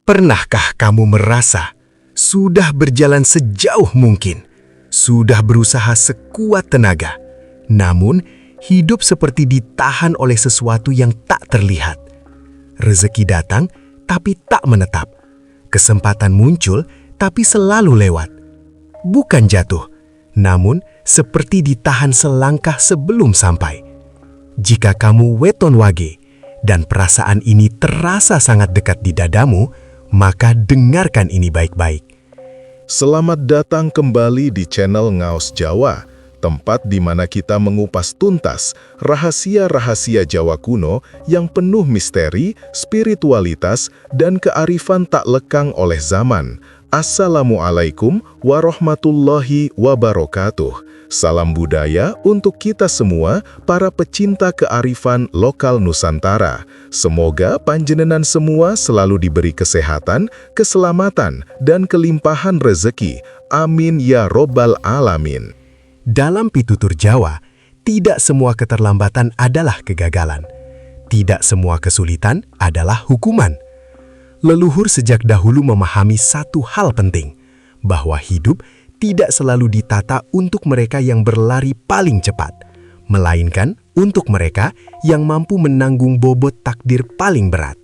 Pernahkah kamu merasa sudah berjalan sejauh mungkin, sudah berusaha sekuat tenaga, namun hidup seperti ditahan oleh sesuatu yang tak terlihat? Rezeki datang, tapi tak menetap. Kesempatan muncul, tapi selalu lewat. Bukan jatuh, namun seperti ditahan selangkah sebelum sampai. Jika kamu weton wage, dan perasaan ini terasa sangat dekat di dadamu, maka dengarkan ini baik-baik. Selamat datang kembali di channel Ngaos Jawa, tempat di mana kita mengupas tuntas rahasia-rahasia Jawa kuno yang penuh misteri, spiritualitas, dan kearifan tak lekang oleh zaman. Assalamualaikum warahmatullahi wabarakatuh. Salam budaya untuk kita semua, para pecinta kearifan lokal Nusantara. Semoga panjenengan semua selalu diberi kesehatan, keselamatan, dan kelimpahan rezeki. Amin ya robbal alamin. Dalam pitutur Jawa, tidak semua keterlambatan adalah kegagalan. Tidak semua kesulitan adalah hukuman. Leluhur sejak dahulu memahami satu hal penting, bahwa hidup tidak selalu ditata untuk mereka yang berlari paling cepat, melainkan untuk mereka yang mampu menanggung bobot takdir paling berat.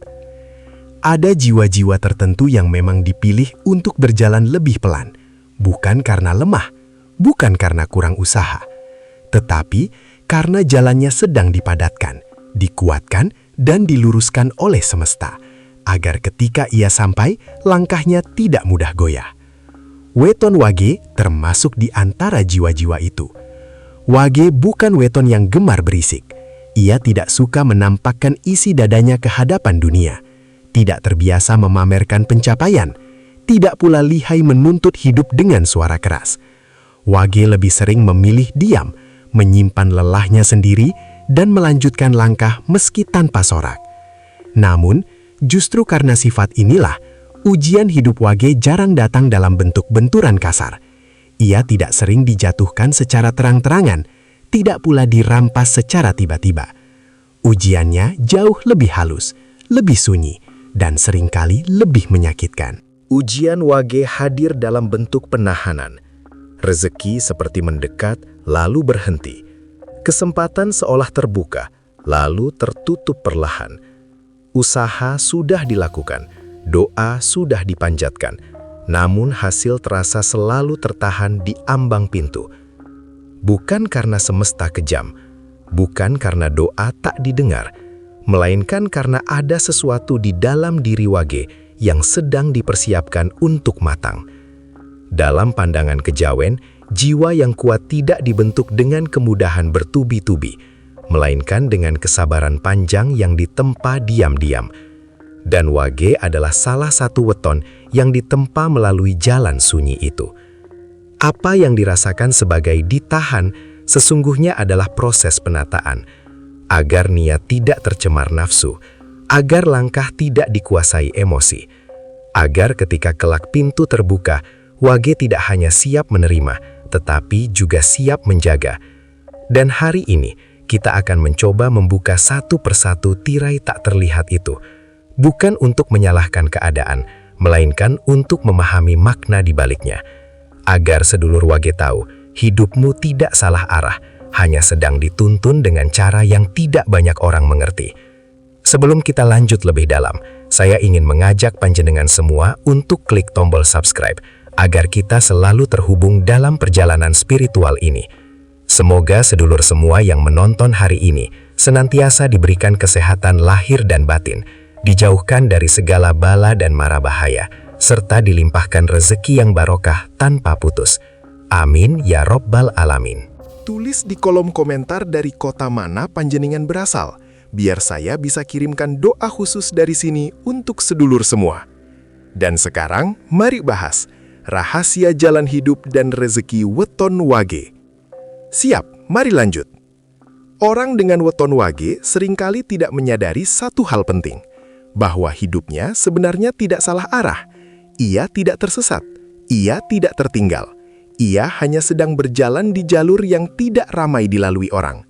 Ada jiwa-jiwa tertentu yang memang dipilih untuk berjalan lebih pelan, bukan karena lemah, bukan karena kurang usaha, tetapi karena jalannya sedang dipadatkan, dikuatkan, dan diluruskan oleh semesta, agar ketika ia sampai, langkahnya tidak mudah goyah. Weton wage termasuk di antara jiwa-jiwa itu. Wage bukan weton yang gemar berisik. Ia tidak suka menampakkan isi dadanya ke hadapan dunia. Tidak terbiasa memamerkan pencapaian. Tidak pula lihai menuntut hidup dengan suara keras. Wage lebih sering memilih diam, menyimpan lelahnya sendiri, dan melanjutkan langkah meski tanpa sorak. Namun, justru karena sifat inilah, ujian hidup wage jarang datang dalam bentuk benturan kasar. Ia tidak sering dijatuhkan secara terang-terangan, tidak pula dirampas secara tiba-tiba. Ujiannya jauh lebih halus, lebih sunyi, dan seringkali lebih menyakitkan. Ujian wage hadir dalam bentuk penahanan. Rezeki seperti mendekat, lalu berhenti. Kesempatan seolah terbuka, lalu tertutup perlahan. Usaha sudah dilakukan, doa sudah dipanjatkan, namun hasil terasa selalu tertahan di ambang pintu. Bukan karena semesta kejam, bukan karena doa tak didengar, melainkan karena ada sesuatu di dalam diri wage yang sedang dipersiapkan untuk matang. Dalam pandangan kejawen, jiwa yang kuat tidak dibentuk dengan kemudahan bertubi-tubi, melainkan dengan kesabaran panjang yang ditempa diam-diam. Dan wage adalah salah satu weton yang ditempa melalui jalan sunyi itu. Apa yang dirasakan sebagai ditahan sesungguhnya adalah proses penataan, agar niat tidak tercemar nafsu, agar langkah tidak dikuasai emosi, agar ketika kelak pintu terbuka, wage tidak hanya siap menerima, tetapi juga siap menjaga. Dan hari ini, kita akan mencoba membuka satu persatu tirai tak terlihat itu, bukan untuk menyalahkan keadaan, melainkan untuk memahami makna di baliknya. Agar sedulur wage tahu, hidupmu tidak salah arah, hanya sedang dituntun dengan cara yang tidak banyak orang mengerti. Sebelum kita lanjut lebih dalam, saya ingin mengajak panjenengan semua untuk klik tombol subscribe, agar kita selalu terhubung dalam perjalanan spiritual ini. Semoga sedulur semua yang menonton hari ini senantiasa diberikan kesehatan lahir dan batin, dijauhkan dari segala bala dan mara bahaya, serta dilimpahkan rezeki yang barokah tanpa putus. Amin ya robbal alamin. Tulis di kolom komentar dari kota mana panjenengan berasal, biar saya bisa kirimkan doa khusus dari sini untuk sedulur semua. Dan sekarang, mari bahas rahasia jalan hidup dan rezeki weton wage. Siap, mari lanjut. Orang dengan weton wage seringkali tidak menyadari satu hal penting, bahwa hidupnya sebenarnya tidak salah arah. Ia tidak tersesat, ia tidak tertinggal. Ia hanya sedang berjalan di jalur yang tidak ramai dilalui orang.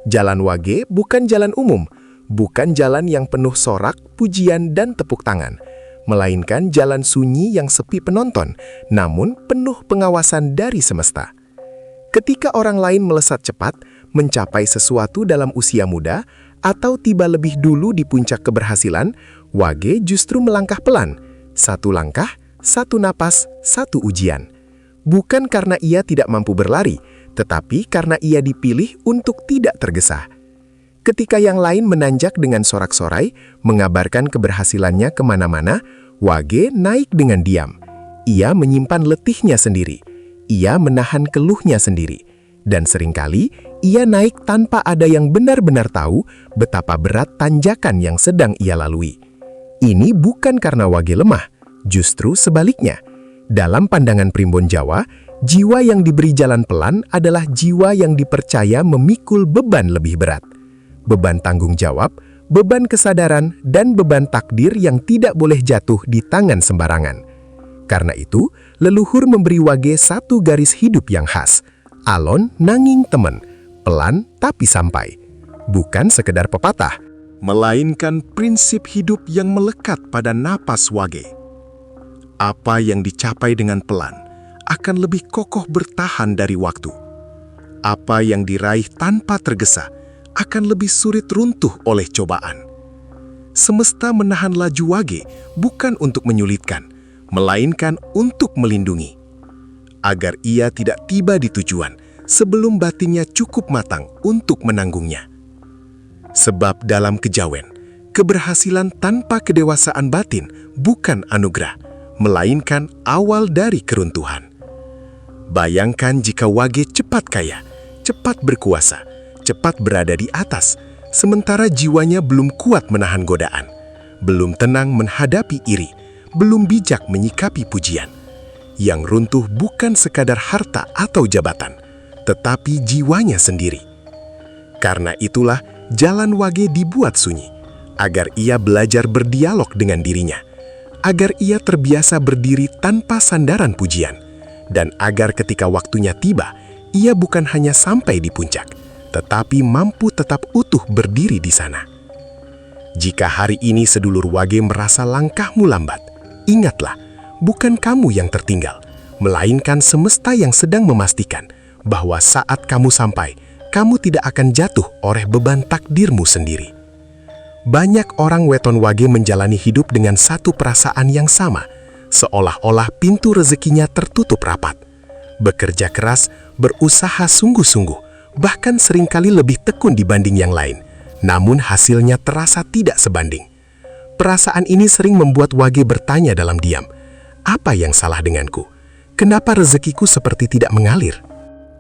Jalan wage bukan jalan umum, bukan jalan yang penuh sorak, pujian, dan tepuk tangan, melainkan jalan sunyi yang sepi penonton, namun penuh pengawasan dari semesta. Ketika orang lain melesat cepat, mencapai sesuatu dalam usia muda, atau tiba lebih dulu di puncak keberhasilan, Wage justru melangkah pelan. Satu langkah, satu napas, satu ujian. Bukan karena ia tidak mampu berlari, tetapi karena ia dipilih untuk tidak tergesa. Ketika yang lain menanjak dengan sorak-sorai, mengabarkan keberhasilannya kemana-mana, Wage naik dengan diam. Ia menyimpan letihnya sendiri. Ia menahan keluhnya sendiri. Dan seringkali, ia naik tanpa ada yang benar-benar tahu betapa berat tanjakan yang sedang ia lalui. Ini bukan karena Wage lemah, justru sebaliknya. Dalam pandangan primbon Jawa, jiwa yang diberi jalan pelan adalah jiwa yang dipercaya memikul beban lebih berat. Beban tanggung jawab, beban kesadaran, dan beban takdir yang tidak boleh jatuh di tangan sembarangan. Karena itu, leluhur memberi Wage satu garis hidup yang khas. Alon nanging temen, pelan tapi sampai. Bukan sekedar pepatah, melainkan prinsip hidup yang melekat pada napas Wage. Apa yang dicapai dengan pelan akan lebih kokoh bertahan dari waktu. Apa yang diraih tanpa tergesa akan lebih sulit runtuh oleh cobaan. Semesta menahan laju Wage bukan untuk menyulitkan, melainkan untuk melindungi. Agar ia tidak tiba di tujuan sebelum batinnya cukup matang untuk menanggungnya. Sebab dalam kejawen, keberhasilan tanpa kedewasaan batin bukan anugerah, melainkan awal dari keruntuhan. Bayangkan jika Wage cepat kaya, cepat berkuasa, cepat berada di atas, sementara jiwanya belum kuat menahan godaan, belum tenang menghadapi iri, belum bijak menyikapi pujian. Yang runtuh bukan sekadar harta atau jabatan, tetapi jiwanya sendiri. Karena itulah jalan Wage dibuat sunyi, agar ia belajar berdialog dengan dirinya, agar ia terbiasa berdiri tanpa sandaran pujian, dan agar ketika waktunya tiba, ia bukan hanya sampai di puncak, tetapi mampu tetap utuh berdiri di sana. Jika hari ini sedulur Wage merasa langkahmu lambat, ingatlah, bukan kamu yang tertinggal, melainkan semesta yang sedang memastikan bahwa saat kamu sampai, kamu tidak akan jatuh oleh beban takdirmu sendiri. Banyak orang weton Wage menjalani hidup dengan satu perasaan yang sama, seolah-olah pintu rezekinya tertutup rapat. Bekerja keras, berusaha sungguh-sungguh, bahkan seringkali lebih tekun dibanding yang lain, namun hasilnya terasa tidak sebanding. Perasaan ini sering membuat Wage bertanya dalam diam, apa yang salah denganku? Kenapa rezekiku seperti tidak mengalir?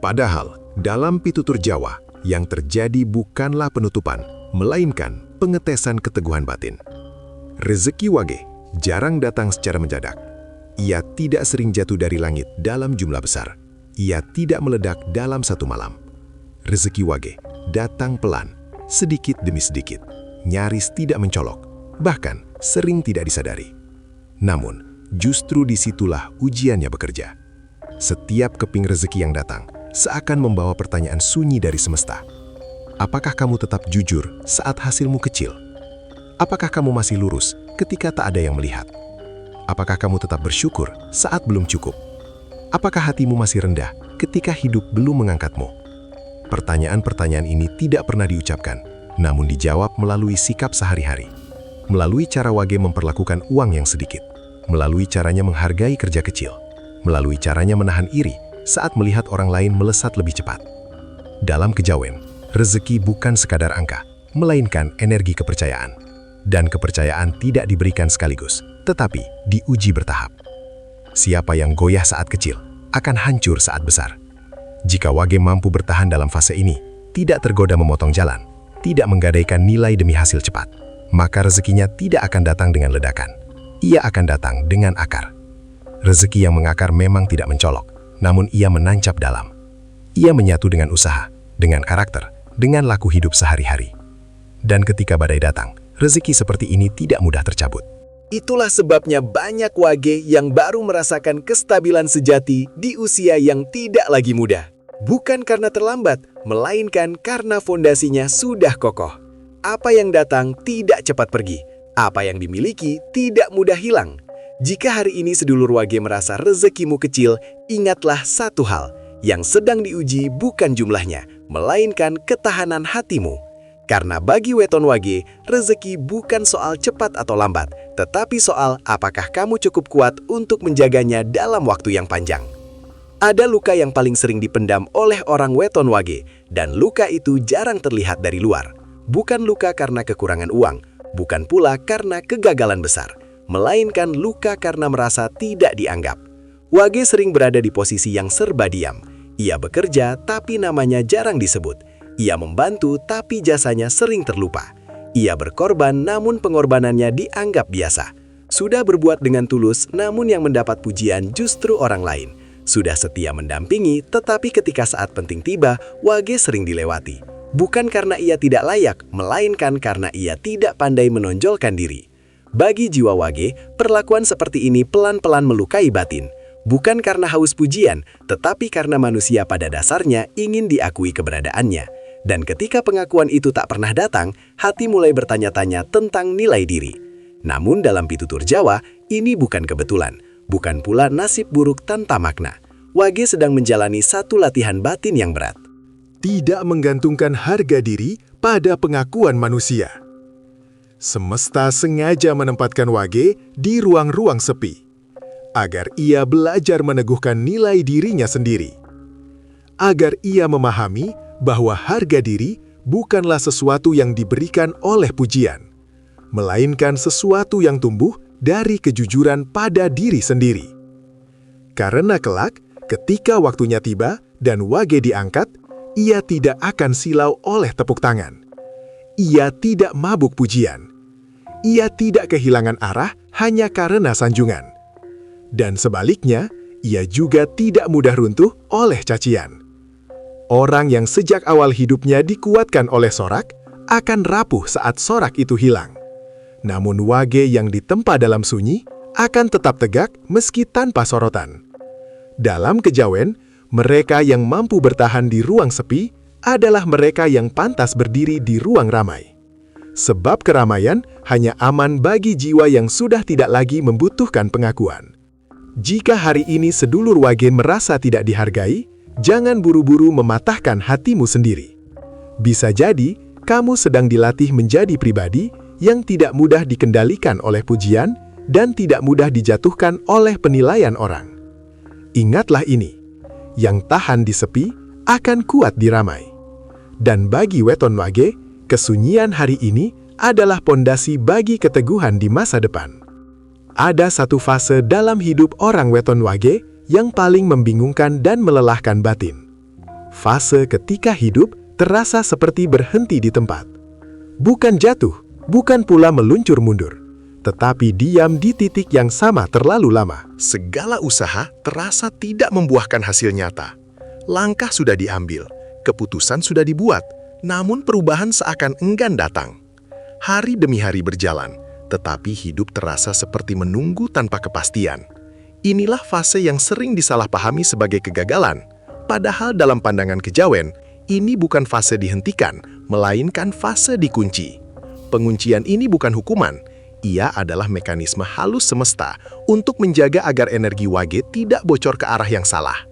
Padahal, dalam pitutur Jawa, yang terjadi bukanlah penutupan, melainkan pengetesan keteguhan batin. Rezeki Wage jarang datang secara mendadak. Ia tidak sering jatuh dari langit dalam jumlah besar. Ia tidak meledak dalam satu malam. Rezeki Wage datang pelan, sedikit demi sedikit, nyaris tidak mencolok, bahkan sering tidak disadari. Namun, justru disitulah ujiannya bekerja. Setiap keping rezeki yang datang seakan membawa pertanyaan sunyi dari semesta. Apakah kamu tetap jujur saat hasilmu kecil? Apakah kamu masih lurus ketika tak ada yang melihat? Apakah kamu tetap bersyukur saat belum cukup? Apakah hatimu masih rendah ketika hidup belum mengangkatmu? Pertanyaan-pertanyaan ini tidak pernah diucapkan, namun dijawab melalui sikap sehari-hari. Melalui cara Wage memperlakukan uang yang sedikit. Melalui caranya menghargai kerja kecil. Melalui caranya menahan iri saat melihat orang lain melesat lebih cepat. Dalam kejawen, rezeki bukan sekadar angka, melainkan energi kepercayaan. Dan kepercayaan tidak diberikan sekaligus, tetapi diuji bertahap. Siapa yang goyah saat kecil, akan hancur saat besar. Jika Wage mampu bertahan dalam fase ini, tidak tergoda memotong jalan, tidak menggadaikan nilai demi hasil cepat, maka rezekinya tidak akan datang dengan ledakan. Ia akan datang dengan akar. Rezeki yang mengakar memang tidak mencolok, namun ia menancap dalam. Ia menyatu dengan usaha, dengan karakter, dengan laku hidup sehari-hari. Dan ketika badai datang, rezeki seperti ini tidak mudah tercabut. Itulah sebabnya banyak Wage yang baru merasakan kestabilan sejati di usia yang tidak lagi muda. Bukan karena terlambat, melainkan karena fondasinya sudah kokoh. Apa yang datang tidak cepat pergi. Apa yang dimiliki tidak mudah hilang. Jika hari ini sedulur Wage merasa rezekimu kecil, ingatlah satu hal. Yang sedang diuji bukan jumlahnya, melainkan ketahanan hatimu. Karena bagi weton Wage, rezeki bukan soal cepat atau lambat, tetapi soal apakah kamu cukup kuat untuk menjaganya dalam waktu yang panjang. Ada luka yang paling sering dipendam oleh orang weton Wage, dan luka itu jarang terlihat dari luar. Bukan luka karena kekurangan uang, bukan pula karena kegagalan besar, melainkan luka karena merasa tidak dianggap. Wage sering berada di posisi yang serba diam. Ia bekerja, tapi namanya jarang disebut. Ia membantu, tapi jasanya sering terlupa. Ia berkorban, namun pengorbanannya dianggap biasa. Sudah berbuat dengan tulus, namun yang mendapat pujian justru orang lain. Sudah setia mendampingi, tetapi ketika saat penting tiba, Wage sering dilewati. Bukan karena ia tidak layak, melainkan karena ia tidak pandai menonjolkan diri. Bagi jiwa Wage, perlakuan seperti ini pelan-pelan melukai batin. Bukan karena haus pujian, tetapi karena manusia pada dasarnya ingin diakui keberadaannya. Dan ketika pengakuan itu tak pernah datang, hati mulai bertanya-tanya tentang nilai diri. Namun dalam pitutur Jawa, ini bukan kebetulan, bukan pula nasib buruk tanpa makna. Wage sedang menjalani satu latihan batin yang berat. Tidak menggantungkan harga diri pada pengakuan manusia. Semesta sengaja menempatkan Wage di ruang-ruang sepi, agar ia belajar meneguhkan nilai dirinya sendiri. Agar ia memahami bahwa harga diri bukanlah sesuatu yang diberikan oleh pujian, melainkan sesuatu yang tumbuh dari kejujuran pada diri sendiri. Karena kelak, ketika waktunya tiba dan Wage diangkat, ia tidak akan silau oleh tepuk tangan. Ia tidak mabuk pujian. Ia tidak kehilangan arah hanya karena sanjungan. Dan sebaliknya, ia juga tidak mudah runtuh oleh cacian. Orang yang sejak awal hidupnya dikuatkan oleh sorak, akan rapuh saat sorak itu hilang. Namun Wage yang ditempa dalam sunyi, akan tetap tegak meski tanpa sorotan. Dalam kejawen, mereka yang mampu bertahan di ruang sepi, adalah mereka yang pantas berdiri di ruang ramai. Sebab keramaian hanya aman bagi jiwa yang sudah tidak lagi membutuhkan pengakuan. Jika hari ini sedulur Wage merasa tidak dihargai, jangan buru-buru mematahkan hatimu sendiri. Bisa jadi, kamu sedang dilatih menjadi pribadi yang tidak mudah dikendalikan oleh pujian dan tidak mudah dijatuhkan oleh penilaian orang. Ingatlah ini, yang tahan di sepi akan kuat di ramai. Dan bagi weton Wage, kesunyian hari ini adalah pondasi bagi keteguhan di masa depan. Ada satu fase dalam hidup orang weton Wage yang paling membingungkan dan melelahkan batin. Fase ketika hidup terasa seperti berhenti di tempat. Bukan jatuh, bukan pula meluncur mundur, tetapi diam di titik yang sama terlalu lama. Segala usaha terasa tidak membuahkan hasil nyata. Langkah sudah diambil, keputusan sudah dibuat, namun perubahan seakan enggan datang. Hari demi hari berjalan, tetapi hidup terasa seperti menunggu tanpa kepastian. Inilah fase yang sering disalahpahami sebagai kegagalan. Padahal dalam pandangan kejawen, ini bukan fase dihentikan, melainkan fase dikunci. Penguncian ini bukan hukuman, ia adalah mekanisme halus semesta untuk menjaga agar energi Wage tidak bocor ke arah yang salah.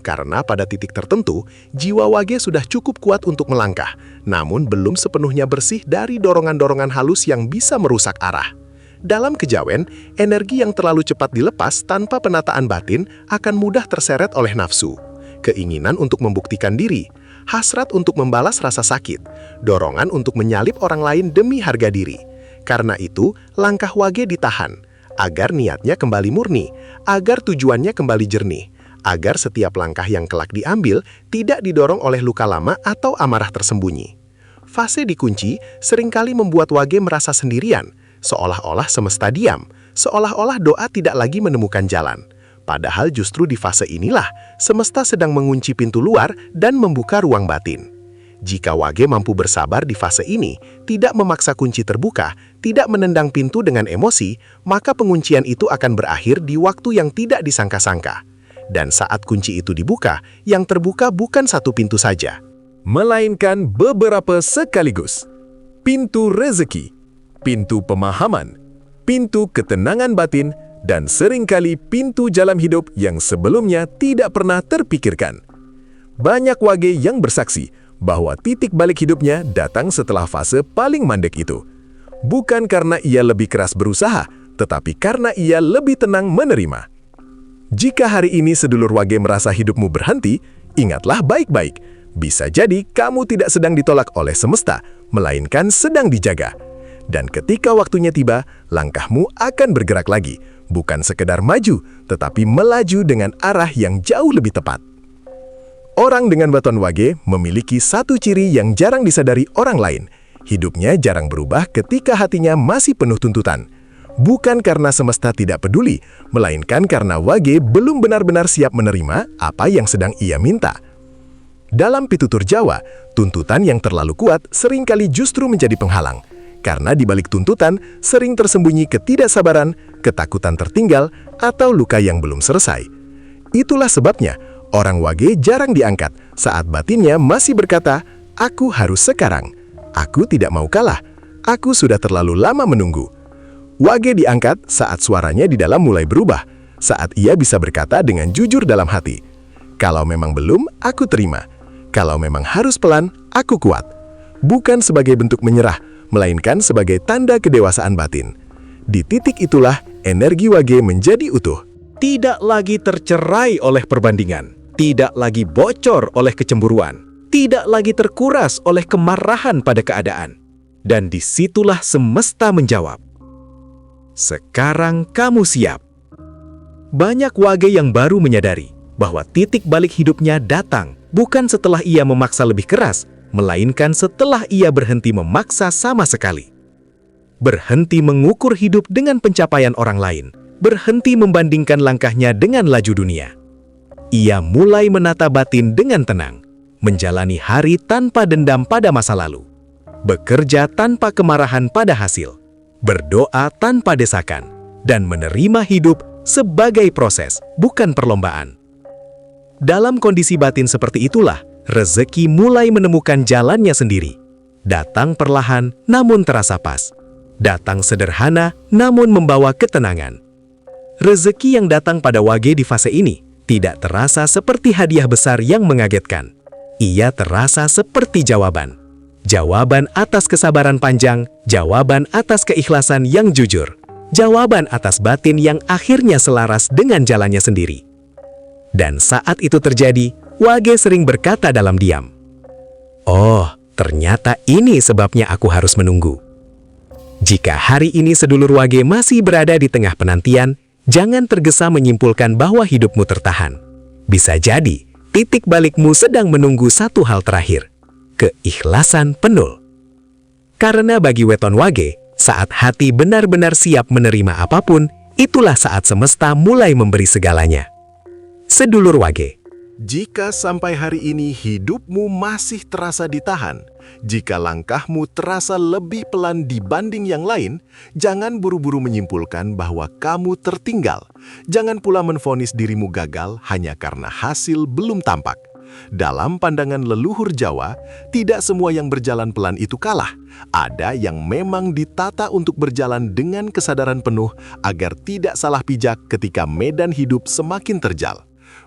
Karena pada titik tertentu, jiwa Wage sudah cukup kuat untuk melangkah, namun belum sepenuhnya bersih dari dorongan-dorongan halus yang bisa merusak arah. Dalam kejawen, energi yang terlalu cepat dilepas tanpa penataan batin akan mudah terseret oleh nafsu, keinginan untuk membuktikan diri, hasrat untuk membalas rasa sakit, dorongan untuk menyalip orang lain demi harga diri. Karena itu, langkah Wage ditahan, agar niatnya kembali murni, agar tujuannya kembali jernih, agar setiap langkah yang kelak diambil tidak didorong oleh luka lama atau amarah tersembunyi. Fase dikunci seringkali membuat Wage merasa sendirian, seolah-olah semesta diam, seolah-olah doa tidak lagi menemukan jalan. Padahal justru di fase inilah, semesta sedang mengunci pintu luar dan membuka ruang batin. Jika Wage mampu bersabar di fase ini, tidak memaksa kunci terbuka, tidak menendang pintu dengan emosi, maka penguncian itu akan berakhir di waktu yang tidak disangka-sangka. Dan saat kunci itu dibuka, yang terbuka bukan satu pintu saja, melainkan beberapa sekaligus. Pintu rezeki, pintu pemahaman, pintu ketenangan batin, dan seringkali pintu jalan hidup yang sebelumnya tidak pernah terpikirkan. Banyak wage yang bersaksi bahwa titik balik hidupnya datang setelah fase paling mandek itu. Bukan karena ia lebih keras berusaha, tetapi karena ia lebih tenang menerima. Jika hari ini sedulur wage merasa hidupmu berhenti, ingatlah baik-baik. Bisa jadi kamu tidak sedang ditolak oleh semesta, melainkan sedang dijaga. Dan ketika waktunya tiba, langkahmu akan bergerak lagi. Bukan sekedar maju, tetapi melaju dengan arah yang jauh lebih tepat. Orang dengan batuan wage memiliki satu ciri yang jarang disadari orang lain. Hidupnya jarang berubah ketika hatinya masih penuh tuntutan. Bukan karena semesta tidak peduli, melainkan karena wage belum benar-benar siap menerima apa yang sedang ia minta. Dalam pitutur Jawa, tuntutan yang terlalu kuat seringkali justru menjadi penghalang. Karena di balik tuntutan sering tersembunyi ketidaksabaran, ketakutan tertinggal, atau luka yang belum selesai. Itulah sebabnya orang wage jarang diangkat saat batinnya masih berkata, "Aku harus sekarang. Aku tidak mau kalah. Aku sudah terlalu lama menunggu." Wage diangkat saat suaranya di dalam mulai berubah, saat ia bisa berkata dengan jujur dalam hati, "Kalau memang belum, aku terima. Kalau memang harus pelan, aku kuat." Bukan sebagai bentuk menyerah, melainkan sebagai tanda kedewasaan batin. Di titik itulah energi wage menjadi utuh. Tidak lagi tercerai oleh perbandingan, tidak lagi bocor oleh kecemburuan, tidak lagi terkuras oleh kemarahan pada keadaan. Dan disitulah semesta menjawab, "Sekarang kamu siap." Banyak wage yang baru menyadari bahwa titik balik hidupnya datang bukan setelah ia memaksa lebih keras, melainkan setelah ia berhenti memaksa sama sekali. Berhenti mengukur hidup dengan pencapaian orang lain, berhenti membandingkan langkahnya dengan laju dunia. Ia mulai menata batin dengan tenang, menjalani hari tanpa dendam pada masa lalu, bekerja tanpa kemarahan pada hasil, berdoa tanpa desakan, dan menerima hidup sebagai proses, bukan perlombaan. Dalam kondisi batin seperti itulah, rezeki mulai menemukan jalannya sendiri. Datang perlahan, namun terasa pas. Datang sederhana, namun membawa ketenangan. Rezeki yang datang pada wage di fase ini tidak terasa seperti hadiah besar yang mengagetkan. Ia terasa seperti jawaban. Jawaban atas kesabaran panjang, jawaban atas keikhlasan yang jujur, jawaban atas batin yang akhirnya selaras dengan jalannya sendiri. Dan saat itu terjadi, wage sering berkata dalam diam, "Oh, ternyata ini sebabnya aku harus menunggu." Jika hari ini sedulur wage masih berada di tengah penantian, jangan tergesa menyimpulkan bahwa hidupmu tertahan. Bisa jadi, titik balikmu sedang menunggu satu hal terakhir, keikhlasan penuh. Karena bagi weton wage, saat hati benar-benar siap menerima apapun, itulah saat semesta mulai memberi segalanya. Sedulur wage, jika sampai hari ini hidupmu masih terasa ditahan, jika langkahmu terasa lebih pelan dibanding yang lain, jangan buru-buru menyimpulkan bahwa kamu tertinggal. Jangan pula menvonis dirimu gagal hanya karena hasil belum tampak. Dalam pandangan leluhur Jawa, tidak semua yang berjalan pelan itu kalah. Ada yang memang ditata untuk berjalan dengan kesadaran penuh agar tidak salah pijak ketika medan hidup semakin terjal.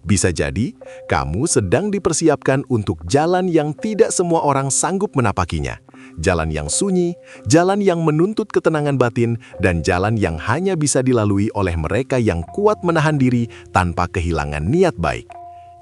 Bisa jadi, kamu sedang dipersiapkan untuk jalan yang tidak semua orang sanggup menapakinya. Jalan yang sunyi, jalan yang menuntut ketenangan batin, dan jalan yang hanya bisa dilalui oleh mereka yang kuat menahan diri tanpa kehilangan niat baik.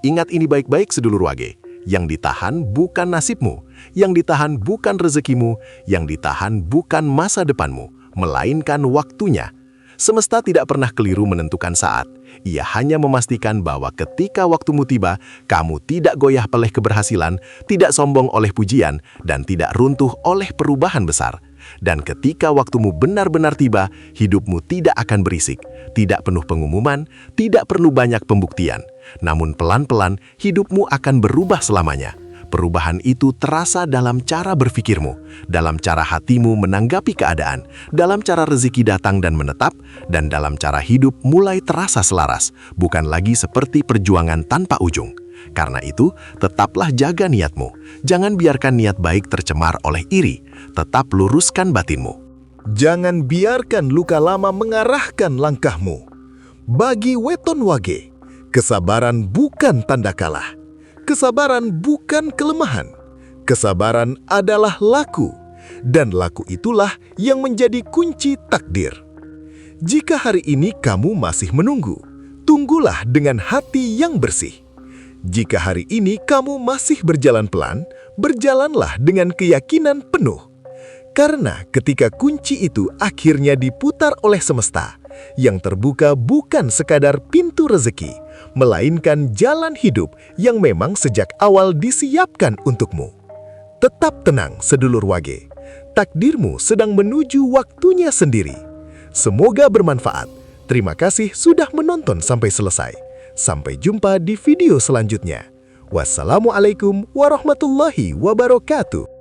Ingat ini baik-baik sedulur wage, yang ditahan bukan nasibmu, yang ditahan bukan rezekimu, yang ditahan bukan masa depanmu, melainkan waktunya. Semesta tidak pernah keliru menentukan saat. Ia hanya memastikan bahwa ketika waktumu tiba, kamu tidak goyah oleh keberhasilan, tidak sombong oleh pujian, dan tidak runtuh oleh perubahan besar. Dan ketika waktumu benar-benar tiba, hidupmu tidak akan berisik, tidak penuh pengumuman, tidak perlu banyak pembuktian. Namun pelan-pelan, hidupmu akan berubah selamanya. Perubahan itu terasa dalam cara berpikirmu, dalam cara hatimu menanggapi keadaan, dalam cara rezeki datang dan menetap, dan dalam cara hidup mulai terasa selaras, bukan lagi seperti perjuangan tanpa ujung. Karena itu, tetaplah jaga niatmu. Jangan biarkan niat baik tercemar oleh iri. Tetap luruskan batinmu. Jangan biarkan luka lama mengarahkan langkahmu. Bagi weton wage, kesabaran bukan tanda kalah. Kesabaran bukan kelemahan. Kesabaran adalah laku, dan laku itulah yang menjadi kunci takdir. Jika hari ini kamu masih menunggu, tunggulah dengan hati yang bersih. Jika hari ini kamu masih berjalan pelan, berjalanlah dengan keyakinan penuh. Karena ketika kunci itu akhirnya diputar oleh semesta, yang terbuka bukan sekadar pintu rezeki, melainkan jalan hidup yang memang sejak awal disiapkan untukmu. Tetap tenang, sedulur wage. Takdirmu sedang menuju waktunya sendiri. Semoga bermanfaat. Terima kasih sudah menonton sampai selesai. Sampai jumpa di video selanjutnya. Wassalamualaikum warahmatullahi wabarakatuh.